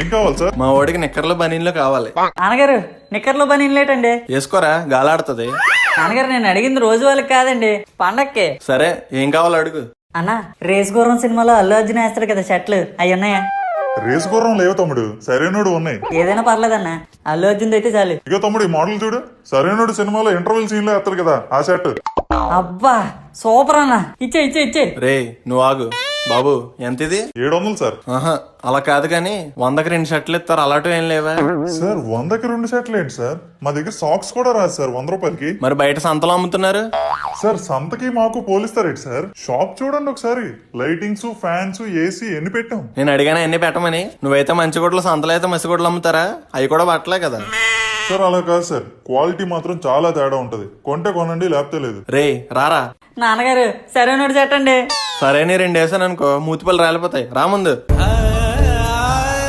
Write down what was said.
ఏం కావాలి సార్? మా వాడికి నిక్కర్లు బనీన్లు కావాలి. నాన్నగారు నిక్కర్లో పని లేటండి. వేసుకోరా, గాలాడుతుంది. నాన్నగారు నేను అడిగింది రోజు వాళ్ళకి కాదండి, పండక్కి. సరే, ఏం కావాలో అడుగు. అన్న రేస్ గుర్రం సినిమాలో అల్లు అర్జున్ వేస్తాడు కదా షర్ట్లు, అవి ఉన్నాయా? రేసు గుర్రం లేవు తమ్ముడు, సరైనడు ఉన్నాయి. ఏదైనా పర్లేదన్న, అల్లు అర్జున్ అయితే చాలు. ఇక తమ్ముడు ఈ మోడల్ చూడు, సరైనడు సినిమాలో ఇంటర్వెల్ సీన్ లో వేస్తారు కదా ఆ షర్ట్. అబ్బా సూపర్ అన్న, ఇచ్చే. రే నువ్వు ఆగు. బాబు ఎంత ఇది? 700 సార్. ఆహా, అలా కాదు కానీ 100కి 2 షర్ట్లు ఇస్తారు, అలాంటివి ఏం లేవా? సార్ 100కి 2 షర్ట్లు ఏంటి సార్? మా దగ్గర సాక్స్ కూడా రాదు సార్ 100 రూపాయలకి. మరి బయట సంతలో అమ్ముతున్నారు. సార్ సంతకి మాకు పోలిస్తారేంటి సార్? షాప్ చూడండి ఒకసారి, లైటింగ్స్, ఫ్యాన్స్, ఏసీ ఎన్ని పెట్టాం. నేను అడిగాను ఎన్ని పెట్టమని. నువ్వైతే మంచి గుడ్లు, సంతలో అయితే మసి గుడ్లు అమ్ముతారా? అవి కూడా పట్టలే కదా. సార్ అలా కాదు సార్, క్వాలిటీ మాత్రం చాలా తేడా ఉంటది. కొంటే కొనండి, లేకపోతే లేదు. రే రారా. నాన్నగారు సరైనడు చెట్టండి. సరే నీ 2 వేసాను అనుకో, మూతిపళ్ళు రాలిపోతాయి. రా ముందు.